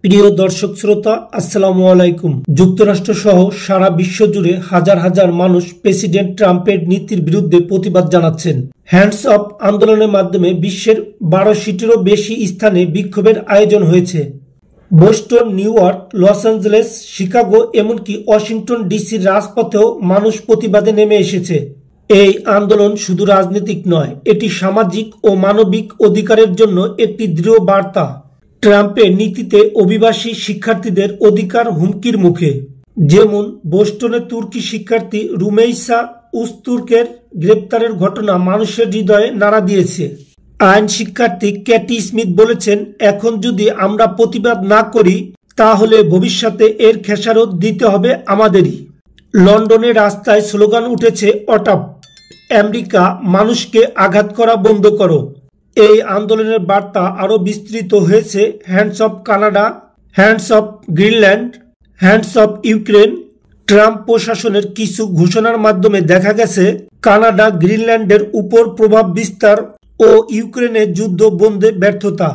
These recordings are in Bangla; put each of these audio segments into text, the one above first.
প্রিয় দর্শক শ্রোতা, আসসালামু আলাইকুম। যুক্তরাষ্ট্র সহ সারা বিশ্ব জুড়ে হাজার হাজার মানুষ প্রেসিডেন্ট ট্রাম্পের নীতির বিরুদ্ধে প্রতিবাদ জানাচ্ছেন। হ্যান্ডস অফ আন্দোলনের মাধ্যমে বিশ্বের 12টিরও বেশি স্থানে বিক্ষোভের আয়োজন হয়েছে। Boston, new York, Los Angeles, Chicago, এমনকি ওয়াশিংটন ডিসির রাজপথেও মানুষ প্রতিবাদে নেমে এসেছে। এই আন্দোলন শুধু রাজনৈতিক নয়, এটি সামাজিক ও মানবিক অধিকারের জন্য একটি দৃঢ় বার্তা। ট্রাম্পের নীতিতে অভিবাসী শিক্ষার্থীদের অধিকার হুমকির মুখে, যেমন বোস্টনের তুর্কি শিক্ষার্থী রুমেইসা উস্তুর্কের গ্রেপ্তারের ঘটনা মানুষের হৃদয়ে নাড়া দিয়েছে। আইন শিক্ষার্থী ক্যাটি স্মিথ বলেছেন, এখন যদি আমরা প্রতিবাদ না করি তাহলে ভবিষ্যতে এর খেসারত দিতে হবে আমাদেরই। লন্ডনের রাস্তায় স্লোগান উঠেছে, অটাপ আমেরিকা, মানুষকে আঘাত করা বন্ধ করো। এই আন্দোলনের বার্তা আরও বিস্তৃত হয়েছে hands of Canada, hands of Greenland, hands of Ukraine. Trump প্রশাসনের কিছু ঘোষণার মাধ্যমে দেখা গেছে কানাডা গ্রিনল্যান্ডের উপর প্রভাব বিস্তার ও ইউক্রেনের যুদ্ধ বন্ধে ব্যর্থতা।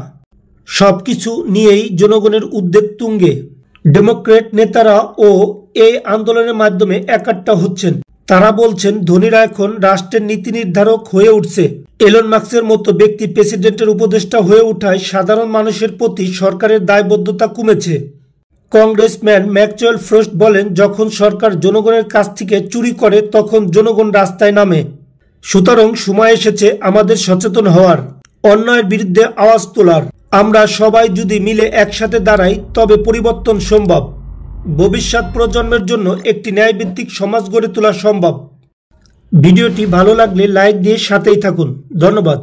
সবকিছু নিয়েই জনগণের উদ্বেগ তুঙ্গে। ডেমোক্র্যাট নেতারা ও এই আন্দোলনের মাধ্যমে একাট্টা হচ্ছেন। তারা বলছেন, ধনীরা এখন রাষ্ট্রের নীতি নির্ধারক হয়ে উঠছে। এলন মাস্কের মতো ব্যক্তি প্রেসিডেন্টের উপদেষ্টা হয়ে ওঠায় সাধারণ মানুষের প্রতি সরকারের দায়বদ্ধতা কমেছে। কংগ্রেসম্যান ম্যাকচুয়েল ফ্রস্ট বলেন, যখন সরকার জনগণের কাছ থেকে চুরি করে তখন জনগণ রাস্তায় নামে। সুতরাং সময় এসেছে আমাদের সচেতন হওয়ার, অন্যায়ের বিরুদ্ধে আওয়াজ তোলার। আমরা সবাই যদি মিলে একসাথে দাঁড়াই তবে পরিবর্তন সম্ভব। ভবিষ্যৎ প্রজন্মের জন্য একটি ন্যায়ভিত্তিক সমাজ গড়ে তোলা সম্ভব। ভিডিওটি ভালো লাগলে লাইক দিয়ে সাথেই থাকুন। ধন্যবাদ।